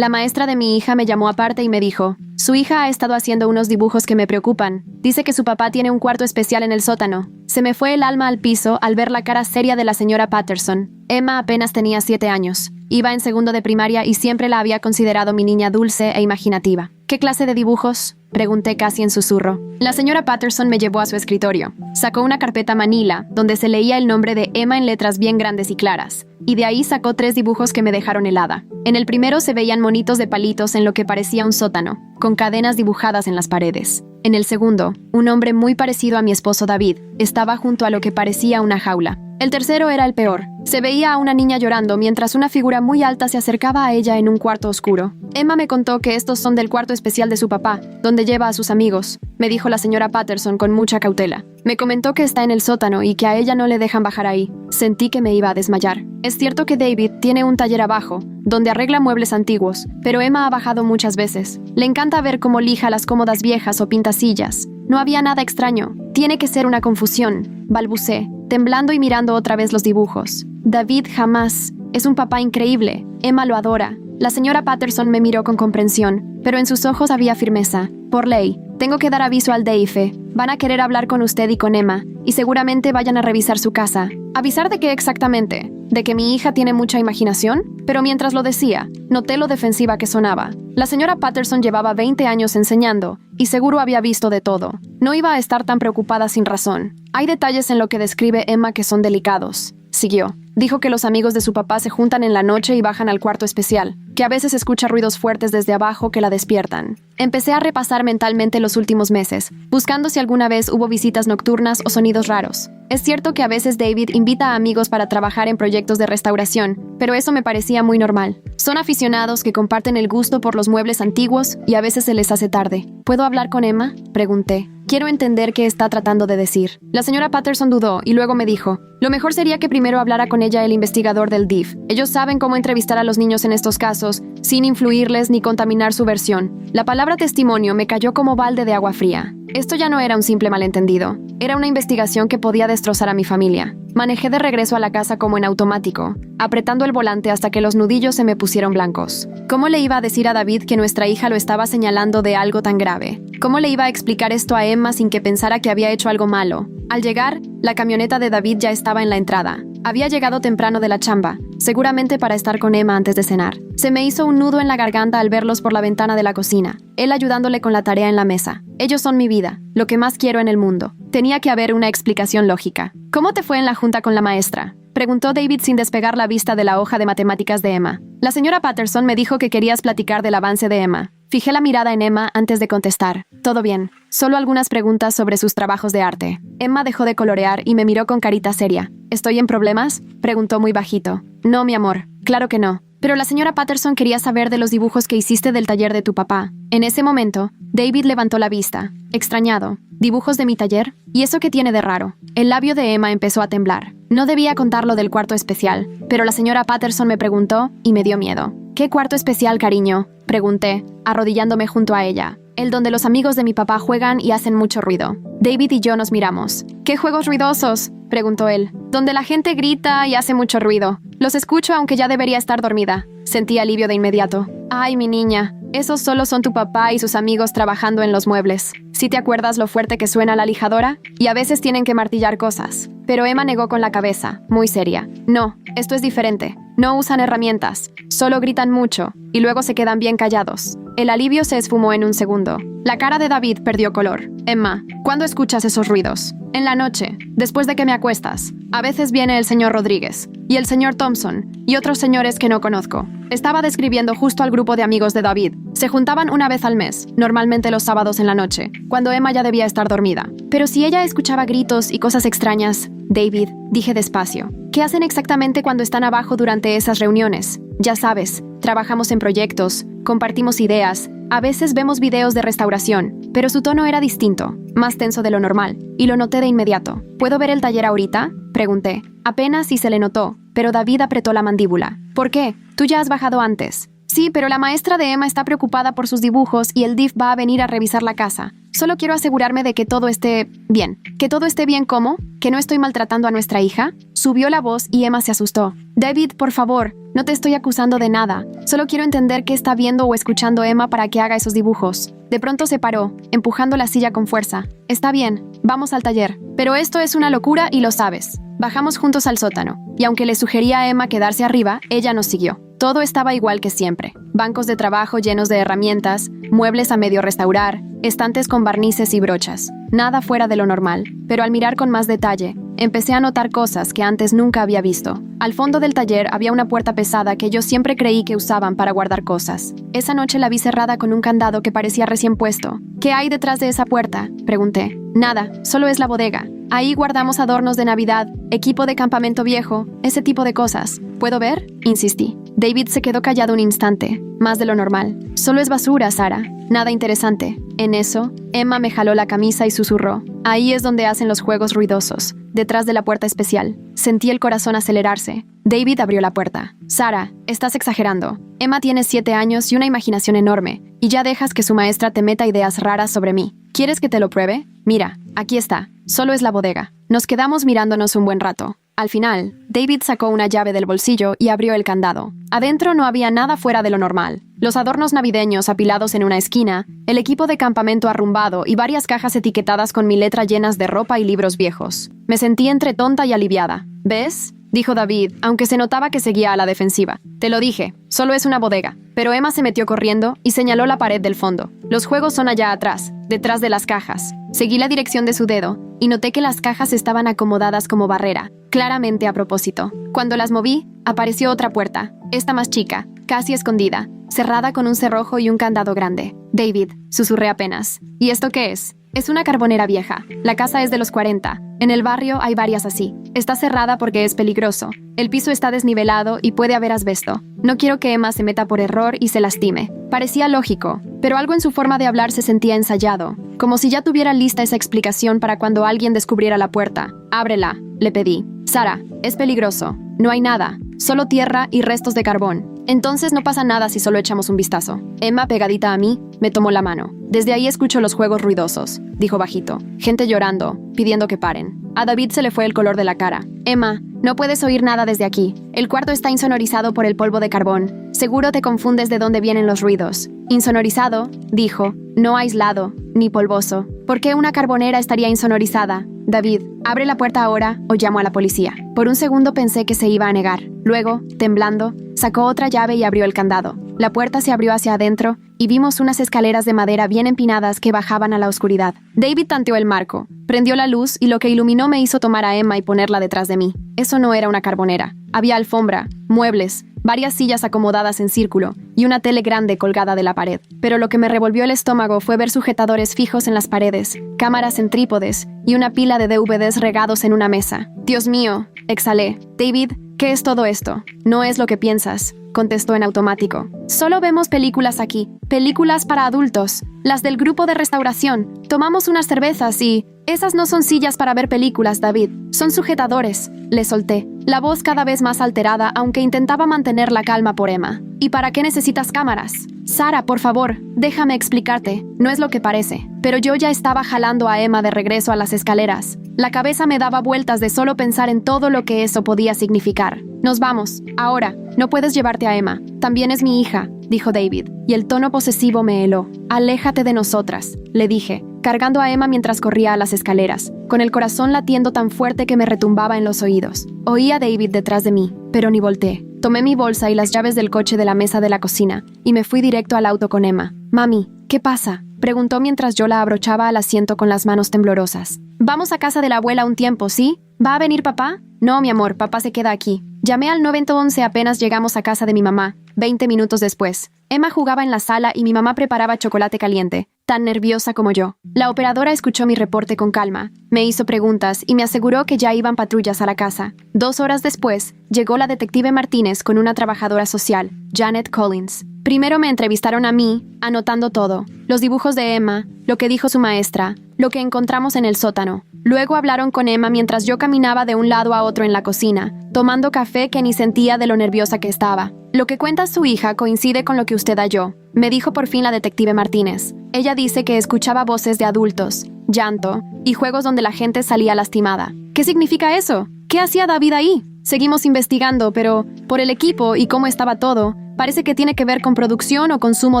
La maestra de mi hija me llamó aparte y me dijo, su hija ha estado haciendo unos dibujos que me preocupan. Dice que su papá tiene un cuarto especial en el sótano. Se me fue el alma al piso al ver la cara seria de la señora Patterson. Emma apenas tenía 7 años. Iba en segundo de primaria y siempre la había considerado mi niña dulce e imaginativa. ¿Qué clase de dibujos?, pregunté casi en susurro. La señora Patterson me llevó a su escritorio. Sacó una carpeta manila, donde se leía el nombre de Emma en letras bien grandes y claras. Y de ahí sacó 3 dibujos que me dejaron helada. En el primero se veían monitos de palitos en lo que parecía un sótano, con cadenas dibujadas en las paredes. En el segundo, un hombre muy parecido a mi esposo David estaba junto a lo que parecía una jaula. El tercero era el peor. Se veía a una niña llorando mientras una figura muy alta se acercaba a ella en un cuarto oscuro. Emma me contó que estos son del cuarto especial de su papá, donde lleva a sus amigos, me dijo la señora Patterson con mucha cautela. Me comentó que está en el sótano y que a ella no le dejan bajar ahí. Sentí que me iba a desmayar. Es cierto que David tiene un taller abajo, donde arregla muebles antiguos, pero Emma ha bajado muchas veces. Le encanta ver cómo lija las cómodas viejas o pinta sillas. No había nada extraño. Tiene que ser una confusión, balbucé, temblando y mirando otra vez los dibujos. David jamás. Es un papá increíble. Emma lo adora. La señora Patterson me miró con comprensión, pero en sus ojos había firmeza. Por ley, tengo que dar aviso al DIF. Van a querer hablar con usted y con Emma, y seguramente vayan a revisar su casa. ¿Avisar de qué exactamente? ¿De que mi hija tiene mucha imaginación? Pero mientras lo decía, noté lo defensiva que sonaba. La señora Patterson llevaba 20 años enseñando, y seguro había visto de todo. No iba a estar tan preocupada sin razón. Hay detalles en lo que describe Emma que son delicados. Siguió. Dijo que los amigos de su papá se juntan en la noche y bajan al cuarto especial, que a veces escucha ruidos fuertes desde abajo que la despiertan. Empecé a repasar mentalmente los últimos meses, buscando si alguna vez hubo visitas nocturnas o sonidos raros. Es cierto que a veces David invita a amigos para trabajar en proyectos de restauración, pero eso me parecía muy normal. Son aficionados que comparten el gusto por los muebles antiguos y a veces se les hace tarde. ¿Puedo hablar con Emma?, pregunté. Quiero entender qué está tratando de decir. La señora Patterson dudó y luego me dijo, lo mejor sería que primero hablara con ella el investigador del DIF. Ellos saben cómo entrevistar a los niños en estos casos, sin influirles ni contaminar su versión. La palabra testimonio me cayó como balde de agua fría. Esto ya no era un simple malentendido. Era una investigación que podía destrozar a mi familia. Manejé de regreso a la casa como en automático, apretando el volante hasta que los nudillos se me pusieron blancos. ¿Cómo le iba a decir a David que nuestra hija lo estaba señalando de algo tan grave? ¿Cómo le iba a explicar esto a Emma sin que pensara que había hecho algo malo? Al llegar, la camioneta de David ya estaba en la entrada. Había llegado temprano de la chamba, seguramente para estar con Emma antes de cenar. Se me hizo un nudo en la garganta al verlos por la ventana de la cocina, él ayudándole con la tarea en la mesa. Ellos son mi vida, lo que más quiero en el mundo. Tenía que haber una explicación lógica. ¿Cómo te fue en la junta con la maestra?, preguntó David sin despegar la vista de la hoja de matemáticas de Emma. La señora Patterson me dijo que querías platicar del avance de Emma. Fijé la mirada en Emma antes de contestar. Todo bien. Solo algunas preguntas sobre sus trabajos de arte. Emma dejó de colorear y me miró con carita seria. ¿Estoy en problemas?, preguntó muy bajito. No, mi amor. Claro que no. Pero la señora Patterson quería saber de los dibujos que hiciste del taller de tu papá. En ese momento, David levantó la vista, extrañado. ¿Dibujos de mi taller? ¿Y eso qué tiene de raro? El labio de Emma empezó a temblar. No debía contarlo del cuarto especial, pero la señora Patterson me preguntó y me dio miedo. ¿Qué cuarto especial, cariño?, pregunté, arrodillándome junto a ella. El donde los amigos de mi papá juegan y hacen mucho ruido. David y yo nos miramos. ¿Qué juegos ruidosos?, preguntó él. Donde la gente grita y hace mucho ruido. Los escucho aunque ya debería estar dormida. Sentí alivio de inmediato. Ay, mi niña, esos solo son tu papá y sus amigos trabajando en los muebles. ¿Sí te acuerdas lo fuerte que suena la lijadora? Y a veces tienen que martillar cosas. Pero Emma negó con la cabeza, muy seria. No, esto es diferente. No usan herramientas, solo gritan mucho, y luego se quedan bien callados. El alivio se esfumó en un segundo. La cara de David perdió color. Emma, ¿cuándo escuchas esos ruidos? En la noche, después de que me acuestas. A veces viene el señor Rodríguez, y el señor Thompson, y otros señores que no conozco. Estaba describiendo justo al grupo de amigos de David. Se juntaban una vez al mes, normalmente los sábados en la noche, cuando Emma ya debía estar dormida. Pero si ella escuchaba gritos y cosas extrañas, David, dije despacio, ¿qué hacen exactamente cuando están abajo durante esas reuniones? Ya sabes, trabajamos en proyectos, compartimos ideas, a veces vemos videos de restauración, pero su tono era distinto, más tenso de lo normal, y lo noté de inmediato. ¿Puedo ver el taller ahorita?, pregunté. Apenas si se le notó, pero David apretó la mandíbula. ¿Por qué? Tú ya has bajado antes. Sí, pero la maestra de Emma está preocupada por sus dibujos y el DIF va a venir a revisar la casa. Solo quiero asegurarme de que todo esté bien. ¿Que todo esté bien cómo? ¿Que no estoy maltratando a nuestra hija? Subió la voz y Emma se asustó. David, por favor, no te estoy acusando de nada. Solo quiero entender qué está viendo o escuchando Emma para que haga esos dibujos. De pronto se paró, empujando la silla con fuerza. Está bien, vamos al taller. Pero esto es una locura y lo sabes. Bajamos juntos al sótano, y aunque le sugería a Emma quedarse arriba, ella nos siguió. Todo estaba igual que siempre. Bancos de trabajo llenos de herramientas, muebles a medio restaurar, estantes con barnices y brochas. Nada fuera de lo normal, pero al mirar con más detalle, empecé a notar cosas que antes nunca había visto. Al fondo del taller había una puerta pesada que yo siempre creí que usaban para guardar cosas. Esa noche la vi cerrada con un candado que parecía recién puesto. ¿Qué hay detrás de esa puerta?, pregunté. Nada, solo es la bodega. Ahí guardamos adornos de Navidad, equipo de campamento viejo, ese tipo de cosas. ¿Puedo ver?, insistí. David se quedó callado un instante, más de lo normal. Solo es basura, Sara. Nada interesante. En eso, Emma me jaló la camisa y susurró. Ahí es donde hacen los juegos ruidosos, detrás de la puerta especial. Sentí el corazón acelerarse. David abrió la puerta. Sara, estás exagerando. Emma tiene 7 años y una imaginación enorme, y ya dejas que su maestra te meta ideas raras sobre mí. ¿Quieres que te lo pruebe? Mira, aquí está. Solo es la bodega. Nos quedamos mirándonos un buen rato. Al final, David sacó una llave del bolsillo y abrió el candado. Adentro no había nada fuera de lo normal. Los adornos navideños apilados en una esquina, el equipo de campamento arrumbado y varias cajas etiquetadas con mi letra llenas de ropa y libros viejos. Me sentí entre tonta y aliviada. ¿Ves?, dijo David, aunque se notaba que seguía a la defensiva. Te lo dije, solo es una bodega. Pero Emma se metió corriendo y señaló la pared del fondo. Los juegos son allá atrás, detrás de las cajas. Seguí la dirección de su dedo y noté que las cajas estaban acomodadas como barrera, claramente a propósito. Cuando las moví, apareció otra puerta, esta más chica, casi escondida, cerrada con un cerrojo y un candado grande. David, susurré apenas. ¿Y esto qué es? Es una carbonera vieja. La casa es de los 40. En el barrio hay varias así. Está cerrada porque es peligroso. El piso está desnivelado y puede haber asbesto. No quiero que Emma se meta por error y se lastime. Parecía lógico, pero algo en su forma de hablar se sentía ensayado, como si ya tuviera lista esa explicación para cuando alguien descubriera la puerta. Ábrela, le pedí. Sara, es peligroso. No hay nada, solo tierra y restos de carbón. Entonces no pasa nada si solo echamos un vistazo. Emma, pegadita a mí, me tomó la mano. Desde ahí escucho los juegos ruidosos, dijo bajito. Gente llorando, pidiendo que paren. A David se le fue el color de la cara. Emma, no puedes oír nada desde aquí. El cuarto está insonorizado por el polvo de carbón. Seguro te confundes de dónde vienen los ruidos. Insonorizado, dijo, no aislado, ni polvoso. ¿Por qué una carbonera estaría insonorizada? David, abre la puerta ahora o llamo a la policía. Por un segundo pensé que se iba a negar. Luego, temblando, sacó otra llave y abrió el candado. La puerta se abrió hacia adentro y vimos unas escaleras de madera bien empinadas que bajaban a la oscuridad. David tanteó el marco, prendió la luz y lo que iluminó me hizo tomar a Emma y ponerla detrás de mí. Eso no era una carbonera. Había alfombra, muebles, varias sillas acomodadas en círculo y una tele grande colgada de la pared. Pero lo que me revolvió el estómago fue ver sujetadores fijos en las paredes, cámaras en trípodes y una pila de DVDs regados en una mesa. Dios mío, exhalé. David, ¿qué es todo esto? No es lo que piensas, contestó en automático. Solo vemos películas aquí, películas para adultos, las del grupo de restauración. Tomamos unas cervezas y... Esas no son sillas para ver películas, David. Son sujetadores. Le solté, la voz cada vez más alterada, aunque intentaba mantener la calma por Emma. ¿Y para qué necesitas cámaras? Sara, por favor, déjame explicarte. No es lo que parece. Pero yo ya estaba jalando a Emma de regreso a las escaleras. La cabeza me daba vueltas de solo pensar en todo lo que eso podía significar. Nos vamos. Ahora, no puedes llevarte a Emma. También es mi hija, dijo David, y el tono posesivo me heló. Aléjate de nosotras, le dije, cargando a Emma mientras corría a las escaleras, con el corazón latiendo tan fuerte que me retumbaba en los oídos. Oí a David detrás de mí, pero ni volteé. Tomé mi bolsa y las llaves del coche de la mesa de la cocina, y me fui directo al auto con Emma. Mami, ¿qué pasa?, preguntó mientras yo la abrochaba al asiento con las manos temblorosas. Vamos a casa de la abuela un tiempo, ¿sí? ¿Va a venir papá? No, mi amor, papá se queda aquí. Llamé al 911 apenas llegamos a casa de mi mamá, 20 minutos después. Emma jugaba en la sala y mi mamá preparaba chocolate caliente, tan nerviosa como yo. La operadora escuchó mi reporte con calma, me hizo preguntas y me aseguró que ya iban patrullas a la casa. 2 horas después, llegó la detective Martínez con una trabajadora social, Janet Collins. Primero me entrevistaron a mí, anotando todo, los dibujos de Emma, lo que dijo su maestra, lo que encontramos en el sótano. Luego hablaron con Emma mientras yo caminaba de un lado a otro en la cocina, tomando café que ni sentía de lo nerviosa que estaba. Lo que cuenta su hija coincide con lo que usted halló, me dijo por fin la detective Martínez. Ella dice que escuchaba voces de adultos, llanto y juegos donde la gente salía lastimada. ¿Qué significa eso? ¿Qué hacía David ahí? Seguimos investigando, pero por el equipo y cómo estaba todo, parece que tiene que ver con producción o consumo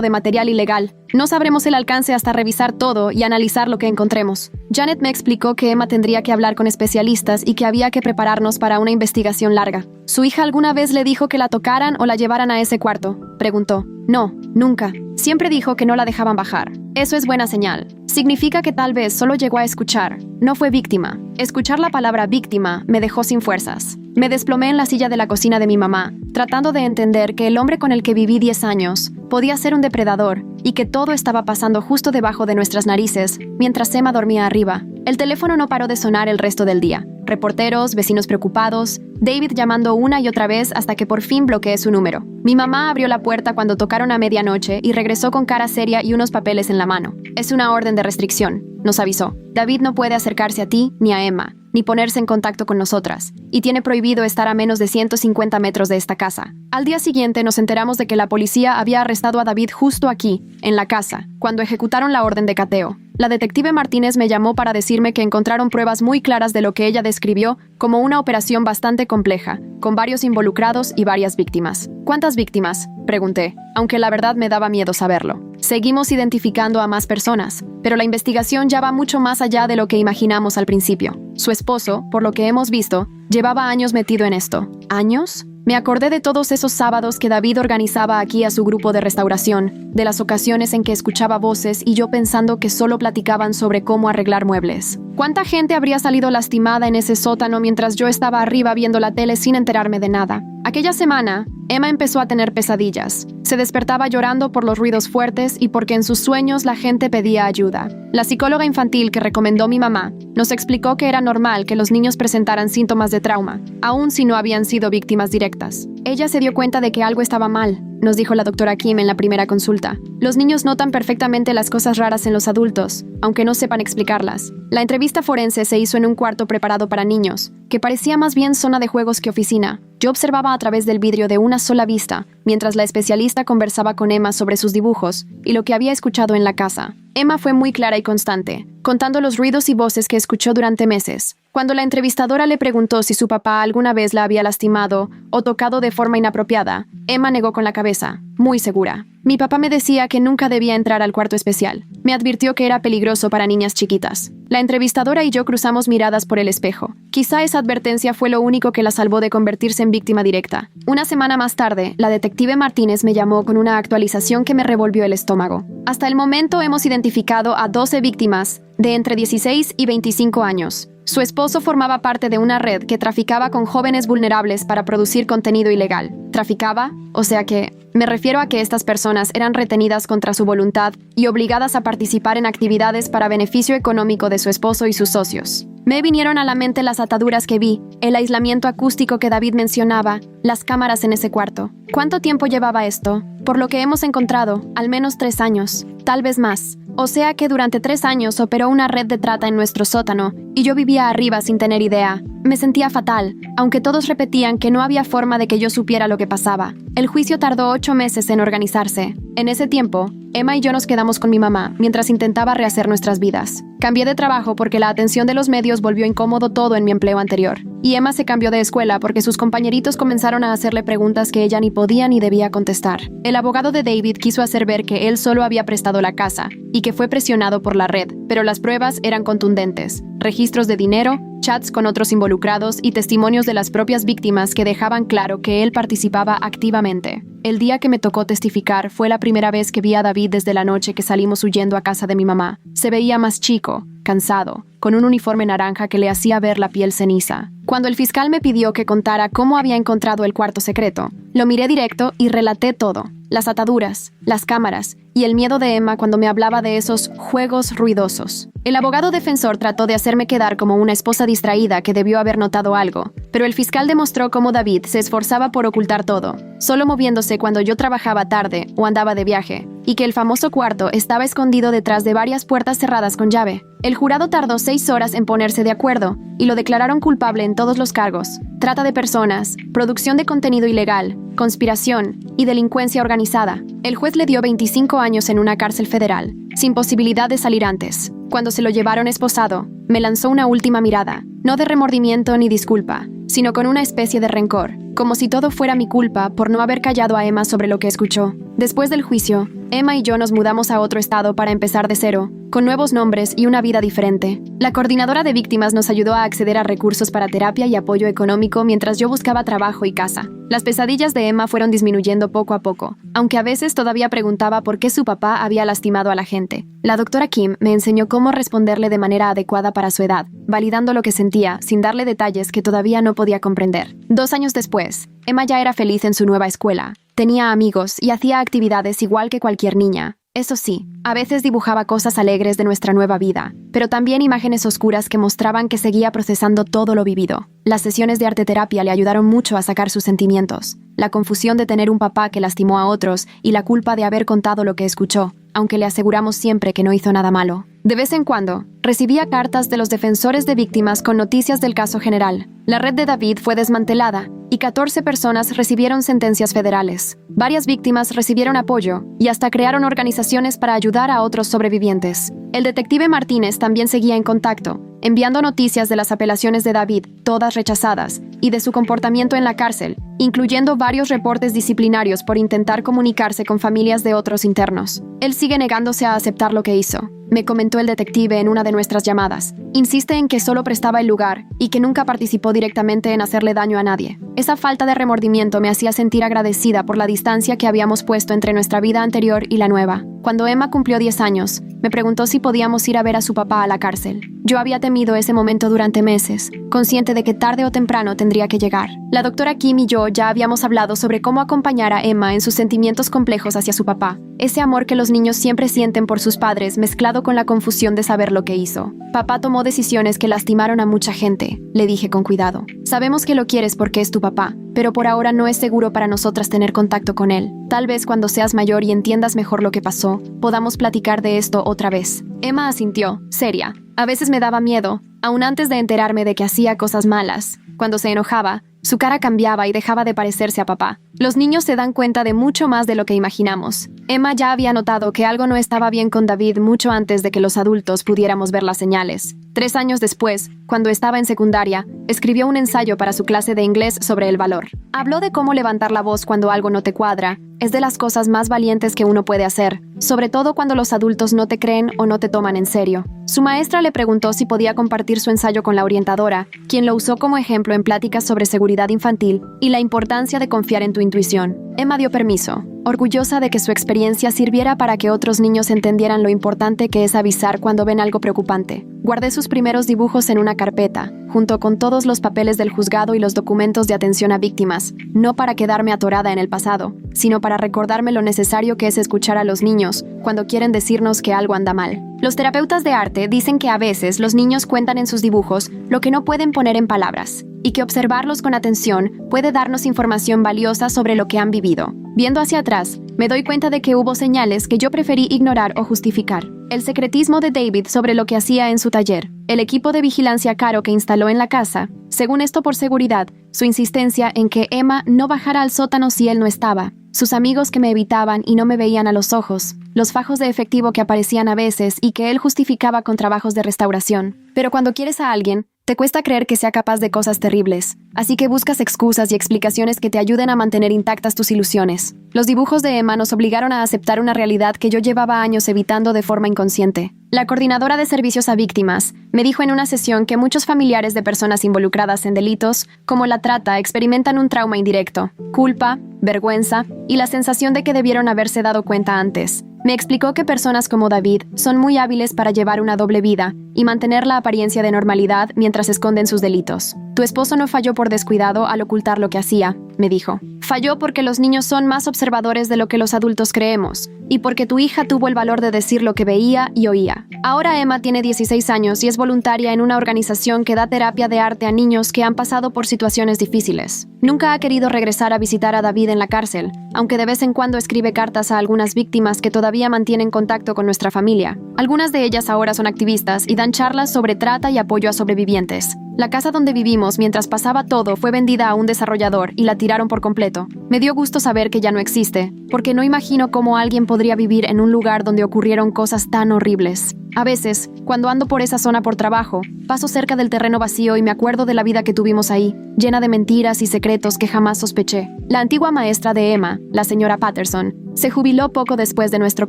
de material ilegal. No sabremos el alcance hasta revisar todo y analizar lo que encontremos. Janet me explicó que Emma tendría que hablar con especialistas y que había que prepararnos para una investigación larga. ¿Su hija alguna vez le dijo que la tocaran o la llevaran a ese cuarto?, preguntó. No, nunca. Siempre dijo que no la dejaban bajar. Eso es buena señal. Significa que tal vez solo llegó a escuchar. No fue víctima. Escuchar la palabra víctima me dejó sin fuerzas. Me desplomé en la silla de la cocina de mi mamá, tratando de entender que el hombre con el que viví 10 años podía ser un depredador y que todo estaba pasando justo debajo de nuestras narices mientras Emma dormía arriba. El teléfono no paró de sonar el resto del día. Reporteros, vecinos preocupados, David llamando una y otra vez hasta que por fin bloqueé su número. Mi mamá abrió la puerta cuando tocaron a medianoche y regresó con cara seria y unos papeles en la mano. Es una orden de restricción, nos avisó. David no puede acercarse a ti ni a Emma, ni ponerse en contacto con nosotras, y tiene prohibido estar a menos de 150 metros de esta casa. Al día siguiente nos enteramos de que la policía había arrestado a David justo aquí, en la casa, cuando ejecutaron la orden de cateo. La detective Martínez me llamó para decirme que encontraron pruebas muy claras de lo que ella describió como una operación bastante compleja, con varios involucrados y varias víctimas. ¿Cuántas víctimas?, pregunté, aunque la verdad me daba miedo saberlo. Seguimos identificando a más personas, pero la investigación ya va mucho más allá de lo que imaginamos al principio. Su esposo, por lo que hemos visto, llevaba años metido en esto. ¿Años? Me acordé de todos esos sábados que David organizaba aquí a su grupo de restauración, de las ocasiones en que escuchaba voces y yo pensando que solo platicaban sobre cómo arreglar muebles. ¿Cuánta gente habría salido lastimada en ese sótano mientras yo estaba arriba viendo la tele sin enterarme de nada? Aquella semana, Emma empezó a tener pesadillas. Se despertaba llorando por los ruidos fuertes y porque en sus sueños la gente pedía ayuda. La psicóloga infantil que recomendó mi mamá nos explicó que era normal que los niños presentaran síntomas de trauma, aun si no habían sido víctimas directas. Ella se dio cuenta de que algo estaba mal, nos dijo la doctora Kim en la primera consulta. Los niños notan perfectamente las cosas raras en los adultos, aunque no sepan explicarlas. La entrevista forense se hizo en un cuarto preparado para niños, que parecía más bien zona de juegos que oficina. Yo observaba a través del vidrio de una sola vista, mientras la especialista conversaba con Emma sobre sus dibujos y lo que había escuchado en la casa. Emma fue muy clara y constante, contando los ruidos y voces que escuchó durante meses. Cuando la entrevistadora le preguntó si su papá alguna vez la había lastimado o tocado de forma inapropiada, Emma negó con la cabeza, muy segura. Mi papá me decía que nunca debía entrar al cuarto especial. Me advirtió que era peligroso para niñas chiquitas. La entrevistadora y yo cruzamos miradas por el espejo. Quizá esa advertencia fue lo único que la salvó de convertirse en víctima directa. Una semana más tarde, la detective Martínez me llamó con una actualización que me revolvió el estómago. Hasta el momento hemos identificado a 12 víctimas de entre 16 y 25 años. Su esposo formaba parte de una red que traficaba con jóvenes vulnerables para producir contenido ilegal. ¿Traficaba? O sea que, me refiero a que estas personas eran retenidas contra su voluntad y obligadas a participar en actividades para beneficio económico de su esposo y sus socios. Me vinieron a la mente las ataduras que vi, el aislamiento acústico que David mencionaba, las cámaras en ese cuarto. ¿Cuánto tiempo llevaba esto? Por lo que hemos encontrado, al menos 3 años, tal vez más. O sea que durante 3 años operó una red de trata en nuestro sótano y yo vivía arriba sin tener idea. Me sentía fatal, aunque todos repetían que no había forma de que yo supiera lo que pasaba. El juicio tardó 8 meses en organizarse. En ese tiempo, Emma y yo nos quedamos con mi mamá mientras intentaba rehacer nuestras vidas. Cambié de trabajo porque la atención de los medios volvió incómodo todo en mi empleo anterior. Y Emma se cambió de escuela porque sus compañeritos comenzaron a hacerle preguntas que ella ni podía ni debía contestar. El abogado de David quiso hacer ver que él solo había prestado la casa y que fue presionado por la red, pero las pruebas eran contundentes. Registros de dinero, chats con otros involucrados y testimonios de las propias víctimas que dejaban claro que él participaba activamente. El día que me tocó testificar fue la primera vez que vi a David desde la noche que salimos huyendo a casa de mi mamá. Se veía más chico, cansado, con un uniforme naranja que le hacía ver la piel ceniza. Cuando el fiscal me pidió que contara cómo había encontrado el cuarto secreto, lo miré directo y relaté todo. Las ataduras, las cámaras y el miedo de Emma cuando me hablaba de esos juegos ruidosos. El abogado defensor trató de hacerme quedar como una esposa distraída que debió haber notado algo, pero el fiscal demostró cómo David se esforzaba por ocultar todo, solo moviéndose cuando yo trabajaba tarde o andaba de viaje, y que el famoso cuarto estaba escondido detrás de varias puertas cerradas con llave. El jurado tardó 6 horas en ponerse de acuerdo y lo declararon culpable en todos los cargos: trata de personas, producción de contenido ilegal, conspiración y delincuencia organizada. El juez le dio 25 años en una cárcel federal, sin posibilidad de salir antes. Cuando se lo llevaron esposado, me lanzó una última mirada, no de remordimiento ni disculpa, sino con una especie de rencor, como si todo fuera mi culpa por no haber callado a Emma sobre lo que escuchó. Después del juicio, Emma y yo nos mudamos a otro estado para empezar de cero, con nuevos nombres y una vida diferente. La coordinadora de víctimas nos ayudó a acceder a recursos para terapia y apoyo económico mientras yo buscaba trabajo y casa. Las pesadillas de Emma fueron disminuyendo poco a poco, aunque a veces todavía preguntaba por qué su papá había lastimado a la gente. La doctora Kim me enseñó cómo responderle de manera adecuada para su edad, validando lo que sentía sin darle detalles que todavía no podía comprender. 2 años después, Emma ya era feliz en su nueva escuela. Tenía amigos y hacía actividades igual que cualquier niña. Eso sí, a veces dibujaba cosas alegres de nuestra nueva vida, pero también imágenes oscuras que mostraban que seguía procesando todo lo vivido. Las sesiones de arteterapia le ayudaron mucho a sacar sus sentimientos, la confusión de tener un papá que lastimó a otros y la culpa de haber contado lo que escuchó, aunque le aseguramos siempre que no hizo nada malo. De vez en cuando, recibía cartas de los defensores de víctimas con noticias del caso general. La red de David fue desmantelada y 14 personas recibieron sentencias federales. Varias víctimas recibieron apoyo y hasta crearon organizaciones para ayudar a otros sobrevivientes. El detective Martínez también seguía en contacto, enviando noticias de las apelaciones de David, todas rechazadas, y de su comportamiento en la cárcel, incluyendo varios reportes disciplinarios por intentar comunicarse con familias de otros internos. Él sigue negándose a aceptar lo que hizo, me comentó el detective en una de nuestras llamadas. Insiste en que solo prestaba el lugar y que nunca participó directamente en hacerle daño a nadie. Esa falta de remordimiento me hacía sentir agradecida por la distancia que habíamos puesto entre nuestra vida anterior y la nueva. Cuando Emma cumplió 10 años, me preguntó si podíamos ir a ver a su papá a la cárcel. Yo había temido ese momento durante meses, consciente de que tarde o temprano tendría que llegar. La doctora Kim y yo ya habíamos hablado sobre cómo acompañar a Emma en sus sentimientos complejos hacia su papá. Ese amor que los niños siempre sienten por sus padres mezclado con la confusión de saber lo que hizo. Papá tomó decisiones que lastimaron a mucha gente, le dije con cuidado. Sabemos que lo quieres porque es tu papá, pero por ahora no es seguro para nosotras tener contacto con él. Tal vez cuando seas mayor y entiendas mejor lo que pasó, podamos platicar de esto otra vez. Emma asintió, seria. A veces me daba miedo, aún antes de enterarme de que hacía cosas malas. Cuando se enojaba, su cara cambiaba y dejaba de parecerse a papá. Los niños se dan cuenta de mucho más de lo que imaginamos. Emma ya había notado que algo no estaba bien con David mucho antes de que los adultos pudiéramos ver las señales. 3 años después, cuando estaba en secundaria, escribió un ensayo para su clase de inglés sobre el valor. Habló de cómo levantar la voz cuando algo no te cuadra. Es de las cosas más valientes que uno puede hacer, sobre todo cuando los adultos no te creen o no te toman en serio. Su maestra le preguntó si podía compartir su ensayo con la orientadora, quien lo usó como ejemplo en pláticas sobre seguridad infantil y la importancia de confiar en tu intuición. Emma dio permiso, orgullosa de que su experiencia sirviera para que otros niños entendieran lo importante que es avisar cuando ven algo preocupante. Guardé sus primeros dibujos en una carpeta, junto con todos los papeles del juzgado y los documentos de atención a víctimas, no para quedarme atorada en el pasado, sino para recordarme lo necesario que es escuchar a los niños cuando quieren decirnos que algo anda mal. Los terapeutas de arte dicen que a veces los niños cuentan en sus dibujos lo que no pueden poner en palabras, y que observarlos con atención puede darnos información valiosa sobre lo que han vivido. Viendo hacia atrás, me doy cuenta de que hubo señales que yo preferí ignorar o justificar. El secretismo de David sobre lo que hacía en su taller, el equipo de vigilancia caro que instaló en la casa, según esto por seguridad, su insistencia en que Emma no bajara al sótano si él no estaba, sus amigos que me evitaban y no me veían a los ojos, los fajos de efectivo que aparecían a veces y que él justificaba con trabajos de restauración. Pero cuando quieres a alguien, te cuesta creer que sea capaz de cosas terribles, así que buscas excusas y explicaciones que te ayuden a mantener intactas tus ilusiones. Los dibujos de Emma nos obligaron a aceptar una realidad que yo llevaba años evitando de forma inconsciente. La coordinadora de servicios a víctimas me dijo en una sesión que muchos familiares de personas involucradas en delitos, como la trata, experimentan un trauma indirecto, culpa, vergüenza y la sensación de que debieron haberse dado cuenta antes. Me explicó que personas como David son muy hábiles para llevar una doble vida y mantener la apariencia de normalidad mientras esconden sus delitos. Tu esposo no falló por descuidado al ocultar lo que hacía, me dijo. Falló porque los niños son más observadores de lo que los adultos creemos, y porque tu hija tuvo el valor de decir lo que veía y oía. Ahora Emma tiene 16 años y es voluntaria en una organización que da terapia de arte a niños que han pasado por situaciones difíciles. Nunca ha querido regresar a visitar a David en la cárcel, aunque de vez en cuando escribe cartas a algunas víctimas que todavía mantienen contacto con nuestra familia. Algunas de ellas ahora son activistas y dan charlas sobre trata y apoyo a sobrevivientes. La casa donde vivimos mientras pasaba todo fue vendida a un desarrollador y la tiraron por completo. Me dio gusto saber que ya no existe, porque no imagino cómo alguien podría vivir en un lugar donde ocurrieron cosas tan horribles. A veces, cuando ando por esa zona por trabajo, paso cerca del terreno vacío y me acuerdo de la vida que tuvimos ahí, llena de mentiras y secretos que jamás sospeché. La antigua maestra de Emma, la señora Patterson, se jubiló poco después de nuestro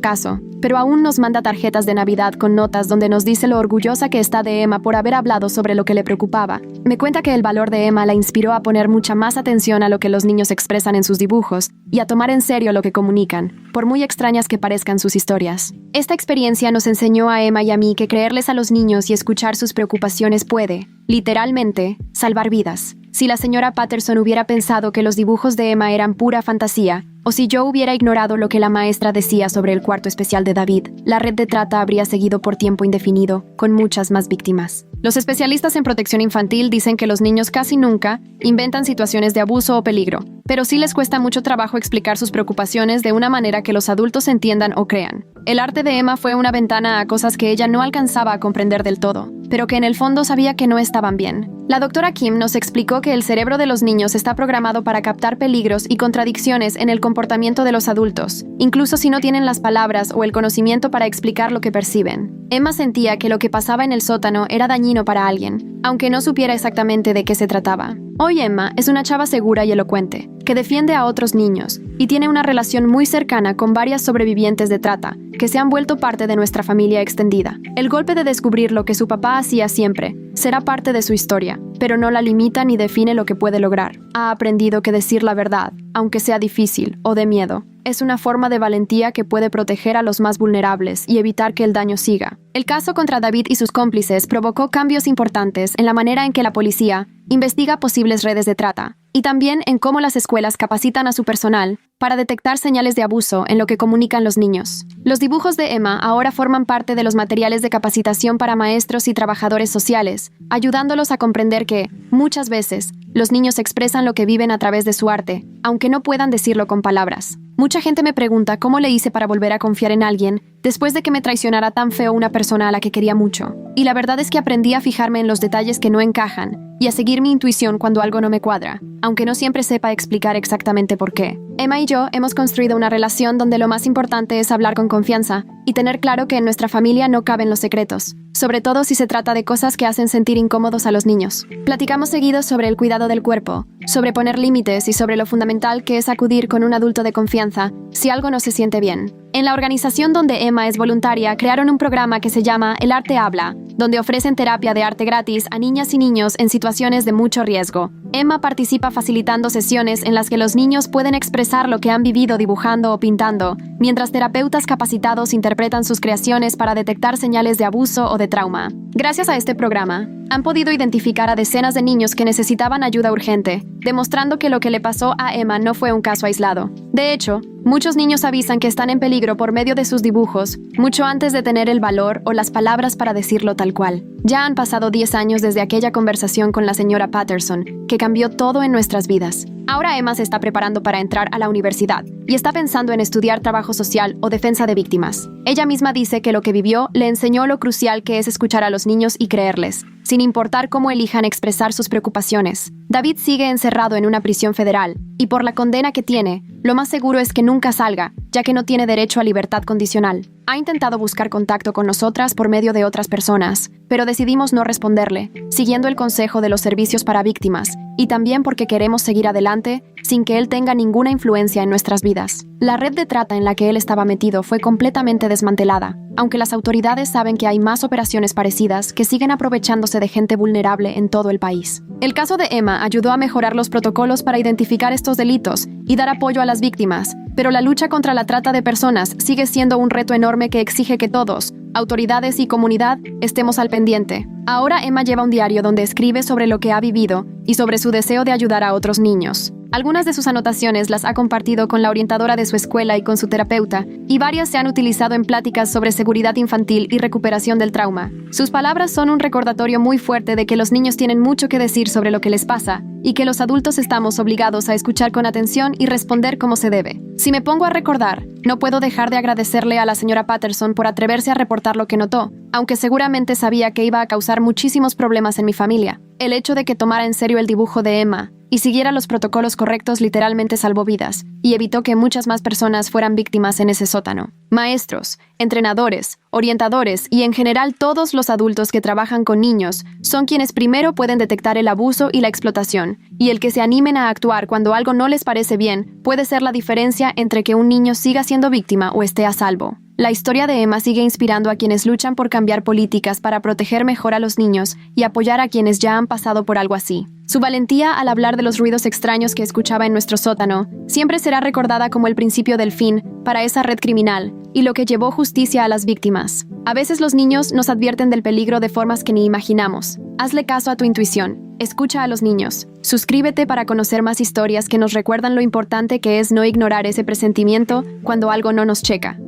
caso, pero aún nos manda tarjetas de Navidad con notas donde nos dice lo orgullosa que está de Emma por haber hablado sobre lo que le preocupaba. Me cuenta que el valor de Emma la inspiró a poner mucha más atención a lo que los niños expresan en sus dibujos y a tomar en serio lo que comunican, por muy extrañas que parezcan sus historias. Esta experiencia nos enseñó a Emma y a mí que creerles a los niños y escuchar sus preocupaciones puede, literalmente, salvar vidas. Si la señora Patterson hubiera pensado que los dibujos de Emma eran pura fantasía, o si yo hubiera ignorado lo que la maestra decía sobre el cuarto especial de David, la red de trata habría seguido por tiempo indefinido, con muchas más víctimas. Los especialistas en protección infantil dicen que los niños casi nunca inventan situaciones de abuso o peligro, pero sí les cuesta mucho trabajo explicar sus preocupaciones de una manera que los adultos entiendan o crean. El arte de Emma fue una ventana a cosas que ella no alcanzaba a comprender del todo, pero que en el fondo sabía que no estaban bien. La doctora Kim nos explicó que el cerebro de los niños está programado para captar peligros y contradicciones en el comportamiento de los adultos, incluso si no tienen las palabras o el conocimiento para explicar lo que perciben. Emma sentía que lo que pasaba en el sótano era dañino para alguien, aunque no supiera exactamente de qué se trataba. Hoy Emma es una chava segura y elocuente, que defiende a otros niños, y tiene una relación muy cercana con varias sobrevivientes de trata, que se han vuelto parte de nuestra familia extendida. El golpe de descubrir lo que su papá hacía siempre será parte de su historia, pero no la limita ni define lo que puede lograr. Ha aprendido que decir la verdad, aunque sea difícil o de miedo, es una forma de valentía que puede proteger a los más vulnerables y evitar que el daño siga. El caso contra David y sus cómplices provocó cambios importantes en la manera en que la policía investiga posibles redes de trata, y también en cómo las escuelas capacitan a su personal para detectar señales de abuso en lo que comunican los niños. Los dibujos de Emma ahora forman parte de los materiales de capacitación para maestros y trabajadores sociales, ayudándolos a comprender que, muchas veces, los niños expresan lo que viven a través de su arte, aunque no puedan decirlo con palabras. Mucha gente me pregunta cómo le hice para volver a confiar en alguien después de que me traicionara tan feo una persona a la que quería mucho. Y la verdad es que aprendí a fijarme en los detalles que no encajan y a seguir mi intuición cuando algo no me cuadra, aunque no siempre sepa explicar exactamente por qué. Emma y yo hemos construido una relación donde lo más importante es hablar con confianza y tener claro que en nuestra familia no caben los secretos, sobre todo si se trata de cosas que hacen sentir incómodos a los niños. Platicamos seguido sobre el cuidado del cuerpo, sobre poner límites y sobre lo fundamental que es acudir con un adulto de confianza si algo no se siente bien. En la organización donde Emma es voluntaria, crearon un programa que se llama El Arte Habla, donde ofrecen terapia de arte gratis a niñas y niños en situaciones de mucho riesgo. Emma participa facilitando sesiones en las que los niños pueden expresar lo que han vivido dibujando o pintando, mientras terapeutas capacitados interpretan sus creaciones para detectar señales de abuso o de trauma. Gracias a este programa, han podido identificar a decenas de niños que necesitaban ayuda urgente, demostrando que lo que le pasó a Emma no fue un caso aislado. De hecho, muchos niños avisan que están en peligro por medio de sus dibujos, mucho antes de tener el valor o las palabras para decirlo tal cual. Ya han pasado 10 años desde aquella conversación con la señora Patterson, que cambió todo en nuestras vidas. Ahora Emma se está preparando para entrar a la universidad y está pensando en estudiar trabajo social o defensa de víctimas. Ella misma dice que lo que vivió le enseñó lo crucial que es escuchar a los niños y creerles, sin importar cómo elijan expresar sus preocupaciones. David sigue encerrado en una prisión federal, y por la condena que tiene, lo más seguro es que nunca salga, ya que no tiene derecho a libertad condicional. Ha intentado buscar contacto con nosotras por medio de otras personas, pero decidimos no responderle, siguiendo el consejo de los servicios para víctimas, y también porque queremos seguir adelante sin que él tenga ninguna influencia en nuestras vidas. La red de trata en la que él estaba metido fue completamente desmantelada, aunque las autoridades saben que hay más operaciones parecidas que siguen aprovechándose de gente vulnerable en todo el país. El caso de Emma ayudó a mejorar los protocolos para identificar estos delitos y dar apoyo a las víctimas, pero la lucha contra la trata de personas sigue siendo un reto enorme que exige que todos, autoridades y comunidad, estemos al pendiente. Ahora Emma lleva un diario donde escribe sobre lo que ha vivido y sobre su deseo de ayudar a otros niños. Algunas de sus anotaciones las ha compartido con la orientadora de su escuela y con su terapeuta, y varias se han utilizado en pláticas sobre seguridad infantil y recuperación del trauma. Sus palabras son un recordatorio muy fuerte de que los niños tienen mucho que decir sobre lo que les pasa, y que los adultos estamos obligados a escuchar con atención y responder como se debe. Si me pongo a recordar, no puedo dejar de agradecerle a la señora Patterson por atreverse a reportar lo que notó, aunque seguramente sabía que iba a causar muchísimos problemas en mi familia. El hecho de que tomara en serio el dibujo de Emma y siguiera los protocolos correctos literalmente salvó vidas y evitó que muchas más personas fueran víctimas en ese sótano. Maestros, entrenadores, orientadores y en general todos los adultos que trabajan con niños son quienes primero pueden detectar el abuso y la explotación, y el que se animen a actuar cuando algo no les parece bien puede ser la diferencia entre que un niño siga siendo víctima o esté a salvo. La historia de Emma sigue inspirando a quienes luchan por cambiar políticas para proteger mejor a los niños y apoyar a quienes ya han pasado por algo así. Su valentía al hablar de los ruidos extraños que escuchaba en nuestro sótano siempre será recordada como el principio del fin para esa red criminal y lo que llevó justicia a las víctimas. A veces los niños nos advierten del peligro de formas que ni imaginamos. Hazle caso a tu intuición. Escucha a los niños. Suscríbete para conocer más historias que nos recuerdan lo importante que es no ignorar ese presentimiento cuando algo no nos checa.